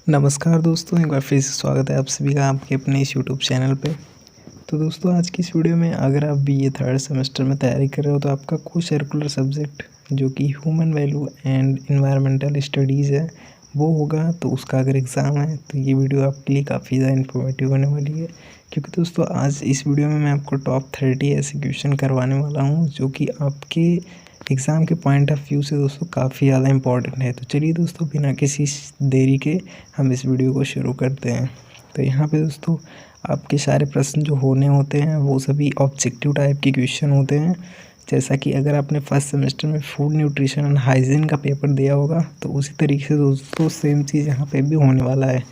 नमस्कार दोस्तों, एक बार फिर से स्वागत है आप सभी का आपके अपने इस यूट्यूब चैनल पे। तो दोस्तों, आज की इस वीडियो में अगर आप बीए थर्ड सेमेस्टर में तैयारी कर रहे हो तो आपका को सर्कुलर सब्जेक्ट जो कि human value and environmental studies है वो होगा। तो उसका अगर एग्ज़ाम है तो ये वीडियो आपके लिए काफ़ी ज़्यादा इन्फॉर्मेटिव होने वाली है, क्योंकि दोस्तों आज इस वीडियो में मैं आपको टॉप 30 ऐसे क्वेश्चन करवाने वाला हूँ जो कि आपके एग्ज़ाम के पॉइंट ऑफ व्यू से दोस्तों काफ़ी ज़्यादा इंपॉर्टेंट है। तो चलिए दोस्तों, बिना किसी देरी के हम इस वीडियो को शुरू करते हैं। तो यहाँ पे दोस्तों आपके सारे प्रश्न जो होने होते हैं वो सभी ऑब्जेक्टिव टाइप के क्वेश्चन होते हैं। जैसा कि अगर आपने फर्स्ट सेमेस्टर में फूड न्यूट्रिशन एंड हाइजीन का पेपर दिया होगा तो उसी तरीके से दोस्तों सेम चीज़ यहाँ पे भी होने वाला है।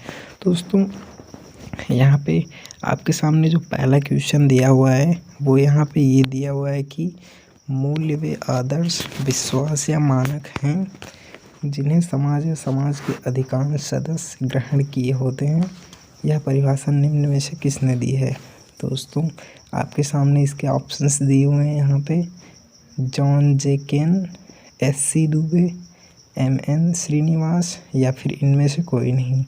तो दोस्तों यहाँ पे आपके सामने जो पहला क्वेश्चन दिया हुआ है वो यहाँ पे ये दिया हुआ है कि मूल्य वे आदर्श विश्वास या मानक हैं जिन्हें समाज या समाज के अधिकांश सदस्य ग्रहण किए होते हैं। यह परिभाषा निम्न में से किसने दी है? तो दोस्तों आपके सामने इसके ऑप्शंस दिए हुए हैं यहाँ पे जॉन जे केन, एस.सी. दुबे, एम.एन. श्रीनिवास या फिर इनमें से कोई नहीं।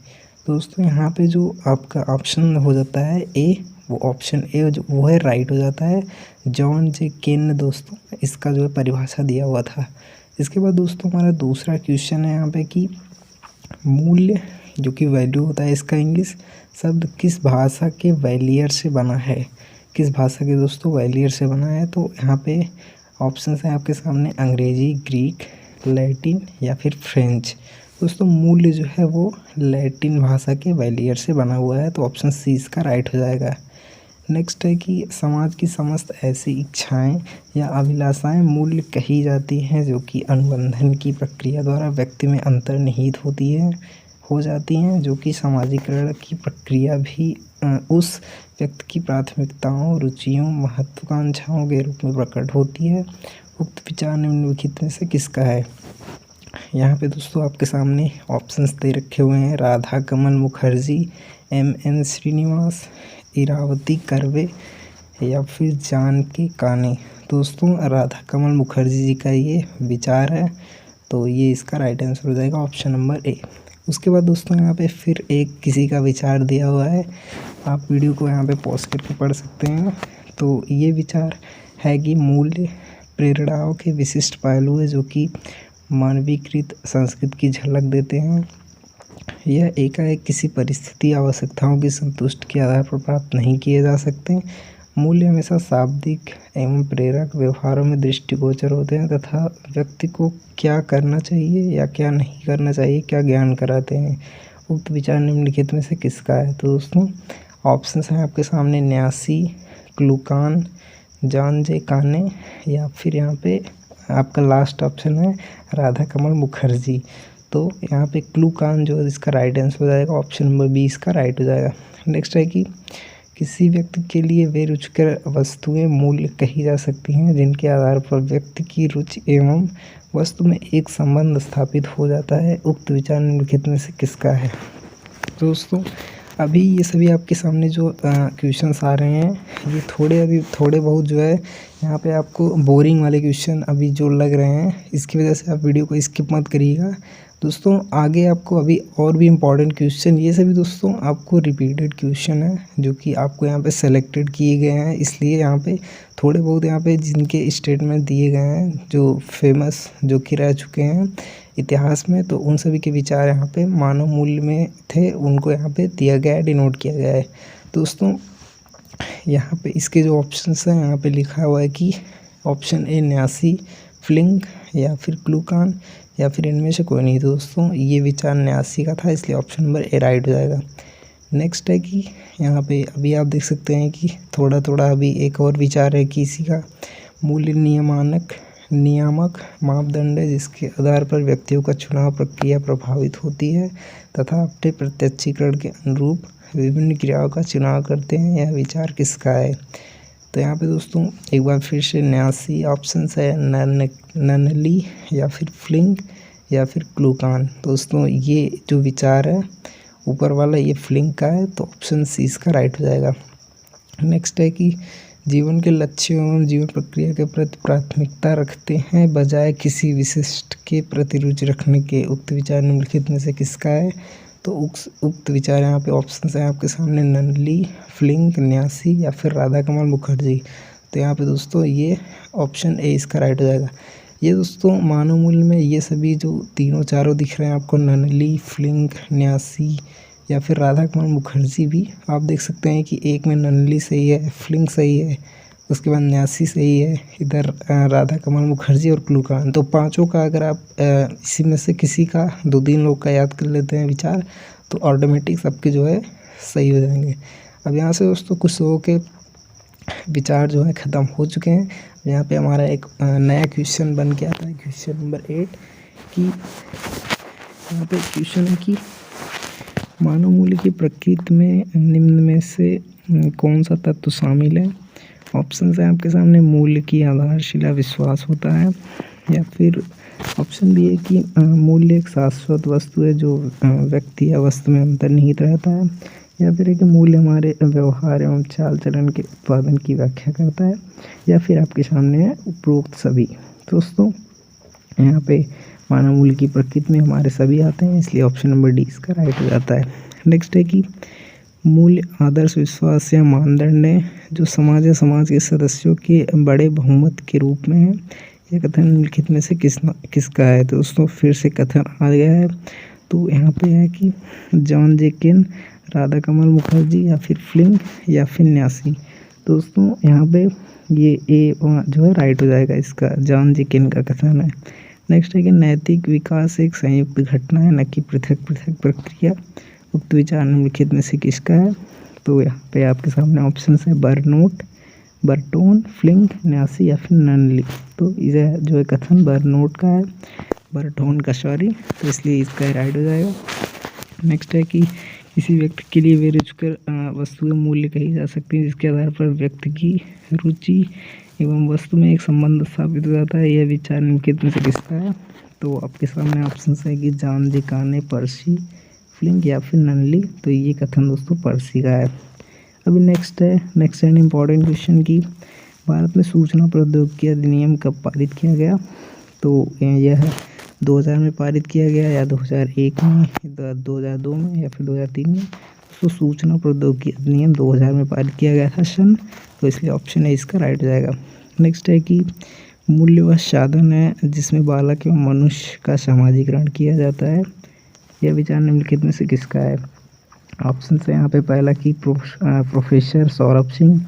दोस्तों यहाँ पे जो आपका ऑप्शन हो जाता है ए, वो ऑप्शन ए जो वो है राइट हो जाता है। जॉन जे केन ने दोस्तों इसका जो है परिभाषा दिया हुआ था। इसके बाद दोस्तों हमारा दूसरा क्वेश्चन है यहाँ पे कि मूल्य जो कि वैल्यू होता है इसका इंग्लिश शब्द किस भाषा के वैलियर से बना है? किस भाषा के दोस्तों वैलियर से बना है? तो यहाँ पे ऑप्शंस है आपके सामने अंग्रेजी, ग्रीक, लैटिन या फिर फ्रेंच। दोस्तों मूल्य जो है वो लैटिन भाषा के वैलियर से बना हुआ है, तो ऑप्शन सी इसका राइट हो जाएगा। नेक्स्ट है कि समाज की समस्त ऐसी इच्छाएं या अभिलाषाएं मूल्य कही जाती हैं जो कि अनुबंधन की प्रक्रिया द्वारा व्यक्ति में अंतर्निहित हो जाती हैं, जो कि समाजीकरण की प्रक्रिया भी उस व्यक्ति की प्राथमिकताओं, रुचियों, महत्वाकांक्षाओं के रूप में प्रकट होती है। उक्त विचार निम्नलिखित में से किसका है? यहाँ पे दोस्तों आपके सामने ऑप्शंस दे रखे हुए हैं राधा कमल मुखर्जी, एम.एन. श्रीनिवास, इरावती कर्वे या फिर जानकी काने। दोस्तों राधा कमल मुखर्जी जी का ये विचार है, तो ये इसका राइट आंसर हो जाएगा ऑप्शन नंबर ए। उसके बाद दोस्तों यहाँ पे फिर एक किसी का विचार दिया हुआ है, आप वीडियो को यहाँ पे पॉज करके पढ़ सकते हैं। तो ये विचार है कि मूल्य प्रेरणाओं के विशिष्ट पहलू है जो कि मानवीकृत संस्कृति की झलक देते हैं। यह एकाएक किसी परिस्थिति आवश्यकताओं की संतुष्टि के आधार पर प्राप्त नहीं किए जा सकते। मूल्य हमेशा शाब्दिक एवं प्रेरक व्यवहारों में दृष्टिगोचर होते हैं तथा व्यक्ति को क्या करना चाहिए या क्या नहीं करना चाहिए क्या ज्ञान कराते हैं। उक्त विचार निम्नलिखित में से किसका है? तो दोस्तों ऑप्शंस हैं आपके सामने न्यासी, क्लूकान, जॉन जे काने या फिर यहाँ पे आपका लास्ट ऑप्शन है राधा कमल मुखर्जी। तो यहाँ पे क्लूकान जो है इसका राइट आंसर हो जाएगा, ऑप्शन नंबर बी इसका राइट हो जाएगा। नेक्स्ट है कि किसी व्यक्ति के लिए वे रुचिकर वस्तुएं मूल्य कही जा सकती हैं जिनके आधार पर व्यक्ति की रुचि एवं वस्तु में एक संबंध स्थापित हो जाता है। उक्त विचार निम्नलिखित में से किसका है? दोस्तों अभी ये सभी आपके सामने जो क्वेश्चंस आ रहे हैं ये थोड़े बहुत जो है यहाँ पे आपको बोरिंग वाले क्वेश्चन अभी जो लग रहे हैं, इसकी वजह से आप वीडियो को स्किप मत करिएगा। दोस्तों आगे आपको अभी और भी इम्पॉर्टेंट क्वेश्चन, ये सभी दोस्तों आपको रिपीटेड क्वेश्चन है जो कि आपको यहाँ पे सेलेक्टेड किए गए हैं, इसलिए यहाँ पे थोड़े बहुत यहाँ पे जिनके स्टेटमेंट दिए गए हैं जो फेमस जो कि रह चुके हैं इतिहास में, तो उन सभी के विचार यहाँ पे मानव मूल्य में थे, उनको यहाँ पे दिया गया है, डिनोट किया गया है। दोस्तों यहाँ पे इसके जो ऑप्शंस हैं यहाँ पे लिखा हुआ है कि ऑप्शन ए न्यासी, फ्लिंग या फिर क्लूकान या फिर इनमें से कोई नहीं। दोस्तों ये विचार न्यासी का था, इसलिए ऑप्शन नंबर ए राइट हो जाएगा। नेक्स्ट है कि यहाँ पे अभी आप देख सकते हैं कि थोड़ा अभी एक और विचार है कि इसी का मूल्य नियामक मापदंड है जिसके आधार पर व्यक्तियों का चुनाव प्रक्रिया प्रभावित होती है तथा अपने प्रत्यक्षीकरण के अनुरूप विभिन्न क्रियाओं का चुनाव करते हैं। यह विचार किसका है? तो यहाँ पे दोस्तों एक बार फिर से न्यासी ऑप्शन है, ननली या फिर फ्लिंग या फिर क्लूकान। दोस्तों ये जो विचार है ऊपर वाला ये फ्लिंग का है, तो ऑप्शन सी इसका राइट हो जाएगा। नेक्स्ट है कि जीवन के लक्ष्यों एवं जीवन प्रक्रिया के प्रति प्राथमिकता रखते हैं बजाय किसी विशिष्ट के प्रति रुचि रखने के। उक्त विचार निम्नलिखित में से किसका है? तो उक्त विचार यहाँ पे ऑप्शन है आपके सामने ननली, फ्लिंग, न्यासी या फिर राधा कमल मुखर्जी। तो यहाँ पे दोस्तों ये ऑप्शन ए इसका राइट हो जाएगा। ये दोस्तों मानव मूल्य में ये सभी जो तीनों चारों दिख रहे हैं आपको, ननली, फ्लिंग, न्यासी या फिर राधा कमल मुखर्जी भी आप देख सकते हैं कि एक में ननली सही है, फ्लिंग सही है, उसके बाद न्यासी सही है, इधर राधा कमल मुखर्जी और क्लूकान। तो पांचों का अगर आप इसी में से किसी का 2-3 लोग का याद कर लेते हैं विचार, तो ऑटोमेटिक सबके जो है सही हो जाएंगे। अब यहाँ से दोस्तों कुछ लोगों के विचार जो है ख़त्म हो चुके हैं। यहाँ पे हमारा एक नया क्वेश्चन बन के आता है, क्वेश्चन नंबर 8 कि यहाँ पे क्वेश्चन है कि मानव मूल्य की प्रकृति में निम्न में से कौन सा तत्व शामिल है। ऑप्शन है आपके सामने, मूल्य की आधारशिला विश्वास होता है, या फिर ऑप्शन भी है कि मूल्य एक शाश्वत वस्तु है जो व्यक्ति या वस्तु में अंतर्निहित रहता है, या फिर है कि मूल्य हमारे व्यवहार एवं चाल चलन के उत्पादन की व्याख्या करता है, या फिर आपके सामने है उपरोक्त सभी। दोस्तों यहाँ पे मानव मूल्य की प्रकृति में हमारे सभी आते हैं, इसलिए ऑप्शन नंबर डी इसका राइट हो जाता है। नेक्स्ट है कि मूल्य आदर्श विश्वास या मानदंड है जो समाज या समाज के सदस्यों के बड़े बहुमत के रूप में है। यह कथन निम्नलिखित में से किसका है। तो दोस्तों फिर से कथन आ गया है, तो यहाँ पे है कि जॉन जेकिन, राधा कमल मुखर्जी या फिर फ्लिंग या फिर न्यासी। दोस्तों यहाँ पे ये ए जो है राइट हो जाएगा, इसका जॉन जेकिन का कथन है। नेक्स्ट है कि नैतिक विकास एक संयुक्त घटना है न कि पृथक पृथक प्रक्रिया। उक्त विचार निम्नलिखित में से किसका है। तो यहाँ पे आपके सामने ऑप्शन है बर्नोट, बर्टोन, फ्लिंग, न्यासी या फिर ननली। तो इसे जो है कथन बर्नोट का है, बर्टोन का सॉरी, तो इसलिए इसका राइट हो जाएगा। नेक्स्ट है कि किसी व्यक्ति के लिए वे रुचिकर वस्तु के मूल्य कही जा सकती है जिसके आधार पर व्यक्ति की रुचि एवं वस्तु में एक संबंध स्थापित हो जाता है। यह विचार निम्नलिखित में से किसका है। तो आपके सामने ऑप्शन है कि जॉन जेकाने, पर्सी, फ्लिंग या फिर ननली। तो ये कथन दोस्तों पर्सी का है। अभी नेक्स्ट है इम्पॉर्टेंट क्वेश्चन की भारत में सूचना प्रौद्योगिकी अधिनियम कब पारित किया गया। तो यह 2000 में पारित किया गया, या 2001 में, 2002 में या फिर 2003 में। तो सूचना प्रौद्योगिकी अधिनियम 2000 में पारित किया गया था सन, तो इसलिए ऑप्शन है इसका राइट हो जाएगा। नेक्स्ट है कि मूल्य वह साधन है जिसमें बालक एवं मनुष्य का समाजीकरण किया जाता है। यह विचार निम्नलिखित में से किसका है। ऑप्शन है यहाँ पे पहला कि प्रोफेसर सौरभ सिंह,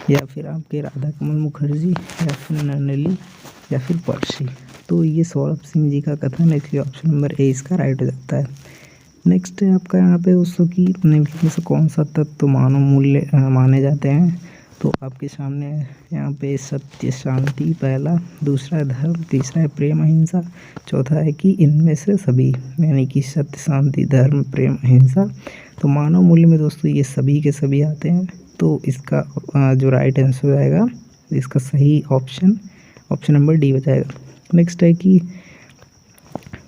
या फिर आपके राधा कमल मुखर्जी, या फिर ननली, या फिर पर्सी। तो ये सौरभ सिंह जी का कथन है, इसलिए ऑप्शन नंबर ए इसका राइट हो जाता है। नेक्स्ट है आपका यहाँ पे दोस्तों कि निम्नलिखित में से कौन सा तत्व मानव मूल्य माने जाते हैं। तो आपके सामने यहाँ पे सत्य, शांति पहला, दूसरा है धर्म, तीसरा है प्रेम, अहिंसा, चौथा है कि इनमें से सभी, यानी कि सत्य, शांति, धर्म, प्रेम, अहिंसा। तो मानव मूल्य में दोस्तों ये सभी के सभी आते हैं, तो इसका जो राइट आंसर आएगा इसका सही ऑप्शन नंबर डी हो जाएगा। नेक्स्ट है कि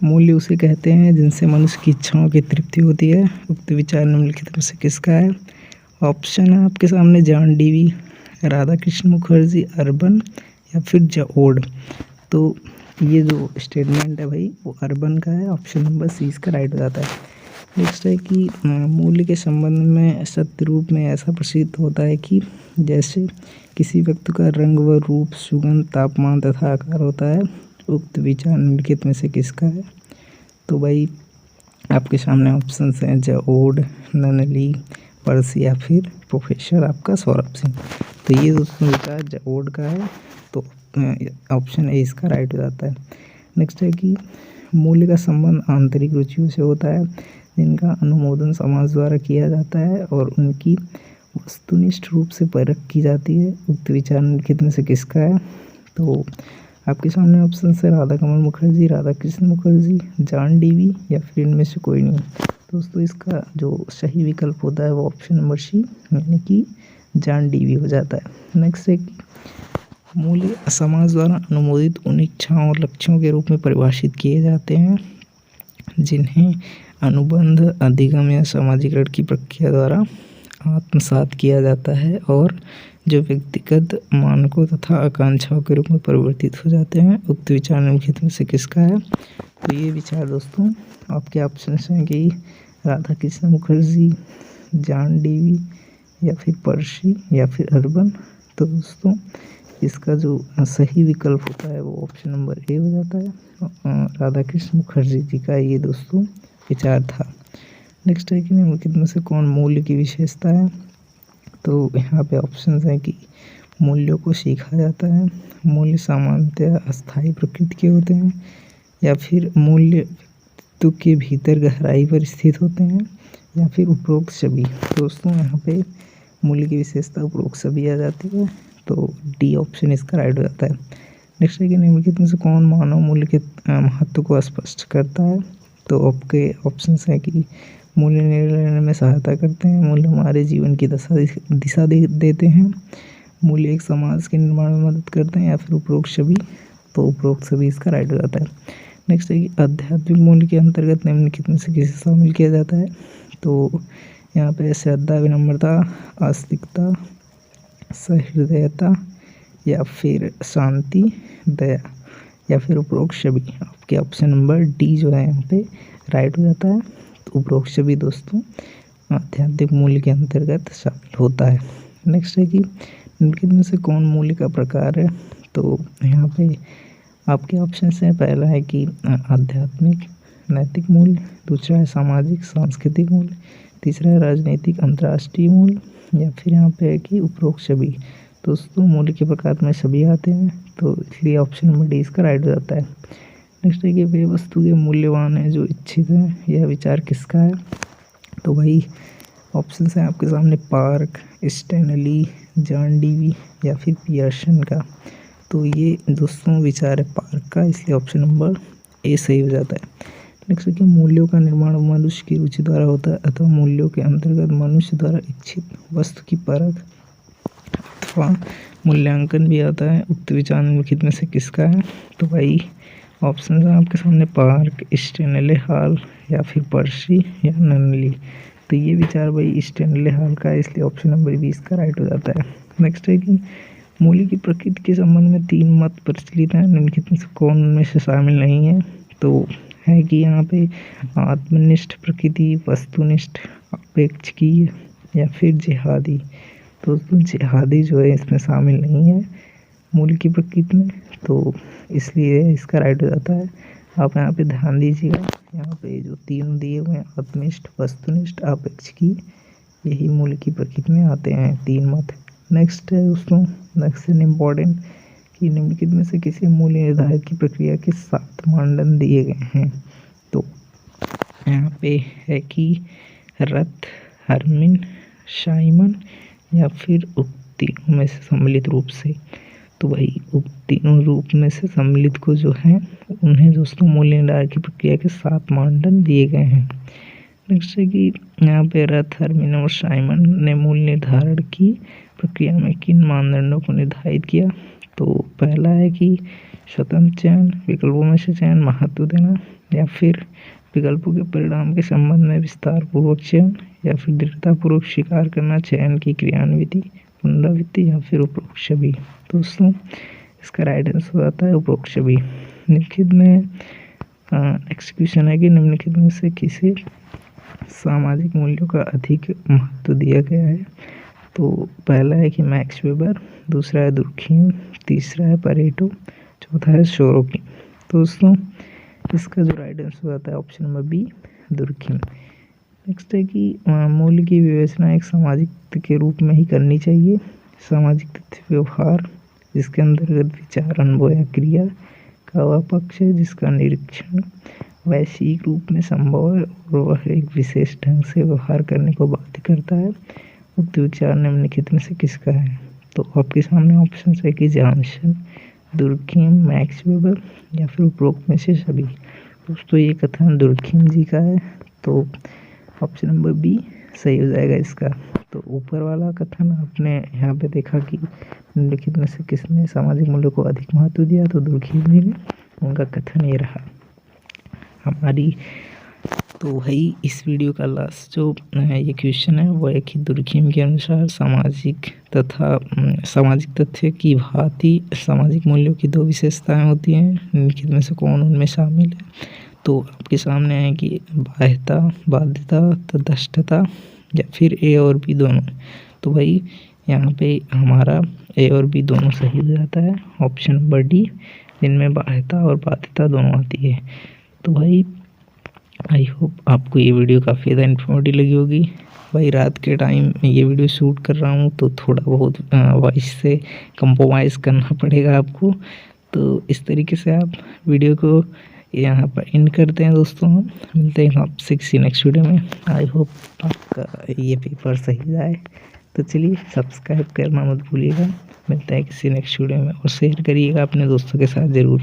मूल्य उसे कहते हैं जिनसे मनुष्य की इच्छाओं की तृप्ति होती है। उक्त विचार निम्नलिखित में से किसका है। ऑप्शन है आपके सामने John Dewey, Radha Krishna Mukherjee, urban या फिर जओड। तो ये जो स्टेटमेंट है भाई वो अर्बन का है, ऑप्शन नंबर सी इसका राइट हो जाता है। नेक्स्ट है कि मूल्य के संबंध में सत्य रूप में ऐसा प्रसिद्ध होता है कि जैसे किसी व्यक्ति का रंग व रूप, सुगंध, तापमान तथा आकार होता है। उक्त विचार निम्नलिखित में से किसका है। तो भाई आपके सामने ऑप्शन हैं जओड, ननली, पर्सी या फिर प्रोफेसर आपका सौरभ सिंह। तो ये दोस्तों विचार जओड का है, तो ऑप्शन ए इसका राइट हो जाता है। नेक्स्ट है कि मूल्य का संबंध आंतरिक रुचियों से होता है जिनका अनुमोदन समाज द्वारा किया जाता है और उनकी वस्तुनिष्ठ रूप से परख की जाती है। उक्त विचार निम्नलिखित में से किसका है। तो आपके सामने ऑप्शन है राधा कमल मुखर्जी, राधा कृष्ण मुखर्जी, जॉन डीवी या फिर इनमें से कोई नहीं। दोस्तों इसका जो सही विकल्प होता है वो ऑप्शन नंबर सी, यानी कि जॉन डीवी हो जाता है। नेक्स्ट है कि मूल्य समाज द्वारा अनुमोदित उन इच्छाओं और लक्ष्यों के रूप में परिभाषित किए जाते हैं जिन्हें अनुबंध, अधिगम या समाजीकरण की प्रक्रिया द्वारा आत्मसात किया जाता है और जो व्यक्तिगत मानकों तथा आकांक्षाओं के रूप में परिवर्तित हो जाते हैं। उक्त विचार निम्नलिखित में से किसका है। तो ये विचार दोस्तों आपके ऑप्शन हैं कि राधा कृष्ण मुखर्जी, जॉन डीवी, या फिर पर्सी, या फिर अर्बन। तो दोस्तों इसका जो सही विकल्प होता है वो ऑप्शन नंबर ए हो जाता है। राधा कृष्ण मुखर्जी जी का ये दोस्तों विचार था। नेक्स्ट है कि निम्नलिखित में से कौन मूल्य की विशेषता है। तो यहाँ पे ऑप्शंस हैं कि मूल्यों को सीखा जाता है, मूल्य सामान्यतः अस्थायी प्रकृति के होते हैं, या फिर मूल्य व्यक्तित्व के भीतर गहराई पर स्थित होते हैं, या फिर उपरोक्त सभी। दोस्तों यहाँ पे मूल्य की विशेषता उपरोक्त सभी आ जाती है, तो डी ऑप्शन इसका राइट हो जाता है। नेक्स्ट है कि निम्नलिखित में से कौन मानव मूल्य के महत्व को स्पष्ट करता है। तो आपके ऑप्शंस हैं कि मूल्य निर्णय लेने में सहायता करते हैं, मूल्य हमारे जीवन की दिशा देते हैं, मूल्य एक समाज के निर्माण में मदद करते हैं, या फिर उपरोक्त सभी। तो उपरोक्त सभी इसका राइट हो जाता है। नेक्स्ट है कि आध्यात्मिक मूल्य के अंतर्गत निम्नलिखित में से किसे शामिल किया जाता है। तो यहाँ पे श्रद्धा, विनम्रता, आस्तिकता, सहृदयता, या फिर शांति, दया, या फिर उपरोक्त सभी। आपके ऑप्शन नंबर डी जो है यहाँ पे राइट हो जाता है। तो उपरोक्त सभी दोस्तों आध्यात्मिक मूल्य के अंतर्गत शामिल होता है। नेक्स्ट है कि निम्नलिखित में से कौन मूल्य का प्रकार है। तो यहाँ पे आपके ऑप्शन हैं, पहला है कि आध्यात्मिक नैतिक मूल्य, दूसरा है सामाजिक सांस्कृतिक मूल्य, तीसरा है राजनीतिक अंतर्राष्ट्रीय मूल्य, या फिर यहाँ पे है कि उपरोक्त सभी। दोस्तों मूल्य के प्रकार में सभी आते हैं, तो इसलिए ऑप्शन नंबर डी इसका राइट हो जाता है। नेक्स्ट है कि वे वस्तु के मूल्यवान है जो इच्छित है, यह विचार किसका है। तो भाई ऑप्शन हैं आपके सामने, पार्क, स्टैनली, जॉन डीवी, या फिर पियर्सन का। तो ये दोस्तों विचार है पार्क का, इसलिए ऑप्शन नंबर ए सही हो जाता है। नेक्स्ट है कि मूल्यों का निर्माण मनुष्य की रुचि द्वारा होता है, अथवा मूल्यों के अंतर्गत मनुष्य द्वारा इच्छित वस्तु की परख अथवा मूल्यांकन भी आता है। उक्त विचार निम्नलिखित में से किसका है। तो भाई ऑप्शन है आपके सामने, पार्क, स्टैनले हॉल, या फिर पर्सी, या ननली। तो ये विचार भाई स्टैनले हॉल का है, इसलिए ऑप्शन नंबर 20 का राइट हो जाता है। नेक्स्ट है कि मूल्य की प्रकृति के संबंध में 3 मत प्रचलित हैं, निम्नलिखित में से कौन उनमें से शामिल नहीं है। तो है कि यहाँ पे आत्मनिष्ठ प्रकृति, वस्तुनिष्ठ, अपेक्षकीय, या फिर जिहादी। तो जिहादी जो है इसमें शामिल नहीं है मूल्य की प्रकृति में, तो इसलिए इसका राइट हो जाता है। आप यहाँ पे ध्यान दीजिएगा, यहाँ पे जो 3 दिए हुए हैं, आत्मनिष्ठ, वस्तुनिष्ठ, अपेक्षकीय, यही मूल्य की प्रकृति में आते हैं 3 मत। नेक्स्ट है दोस्तों, नेक्स्ट इज इम्पॉर्टेंट कि निम्नलिखित में से किसी मूल्य निर्धारित की प्रक्रिया के 7 मानदंड दिए गए हैं। तो यहाँ पे है कि रथ, हरमिन, शाइमन, या फिर उक्त तीनों में से सम्मिलित रूप से। तो भाई उक्त तीनों रूप में से सम्मिलित को जो है उन्हें दोस्तों मूल्य निर्धारण की प्रक्रिया के 7 मानदंड दिए गए हैं। नेक्स्ट है कि यहाँ पे रथ, हरमिन और शाइमन ने मूल्य निर्धारण की प्रक्रिया में किन मानदंडों को निर्धारित किया। तो पहला है कि स्वतंत्र चयन, विकल्पों में से चयन, महत्व देना, या फिर विकल्पों के परिणाम के संबंध में विस्तार पूर्वक चयन, या फिर दृढ़तापूर्वक स्वीकार करना, चयन की क्रियान्विति, पुनरावृत्ति, या फिर उपरोक्त सभी। दोस्तों इसका राइट आंसर आता है उपरोक्त सभी। निम्नलिखित में एक्सक्यूशन है कि निम्नलिखित में से किसे सामाजिक मूल्यों का अधिक महत्व दिया गया है। तो पहला है कि मैक्स वेबर, दूसरा है दुर्खीम, तीसरा है परेटो, चौथा है सोरोकिन। दोस्तों इसका जो राइट आंसर आता है option number B, Durkheim. Next है कि मूल्य की विवेचना एक सामाजिक तथ्य के रूप में ही करनी चाहिए। सामाजिक तथ्य व्यवहार जिसके अंतर्गत विचार, अनुभव या क्रिया का वह पक्ष है जिसका निरीक्षण वैश्विक रूप में संभव है और वह एक विशेष ढंग से व्यवहार करने को बाध्य करता है। उक्त विचार निम्नलिखित में से किसका है। तो आपके सामने ऑप्शन है कि जॉनसन, दुर्खीम, मैक्स वेबर, या फिर उपरोक्त में से सभी। दोस्तों ये कथन दुर्खीम जी का है, तो ऑप्शन नंबर बी सही हो जाएगा इसका। तो ऊपर वाला कथन आपने यहाँ पे देखा कि निम्नलिखित में से किसने सामाजिक मूल्यों को अधिक महत्व दिया, तो दुर्खीम जी ने, उनका कथन ये रहा हमारी। तो वही इस वीडियो का लास्ट जो ये क्वेश्चन है वो है कि दुर्खीम के अनुसार सामाजिक तथ्य की भांति सामाजिक मूल्यों की 2 विशेषताएं होती हैं, निम्नलिखित में से कौन उनमें शामिल है। तो आपके सामने है कि बाह्यता, बाध्यता, तटस्थता या फिर ए और बी दोनों। तो भाई यहाँ पे हमारा ए और बी दोनों सही हो जाता है, ऑप्शन नंबर डी, जिनमें बाह्यता और बाध्यता दोनों आती है। तो भाई आई होप आपको ये वीडियो काफ़ी ज़्यादा इन्फॉर्मेटिव लगी होगी। भाई रात के टाइम ये वीडियो शूट कर रहा हूँ तो थोड़ा बहुत वॉइस से कंप्रोमाइज़ करना पड़ेगा आपको। तो इस तरीके से आप वीडियो को यहाँ पर एंड करते हैं दोस्तों। हम मिलते हैं आपसे किसी नेक्स्ट वीडियो में। आई होप आपका ये पेपर सही जाए। तो चलिए सब्सक्राइब करना मत भूलिएगा। मिलता है किसी नेक्स्ट वीडियो में और शेयर करिएगा अपने दोस्तों के साथ ज़रूर।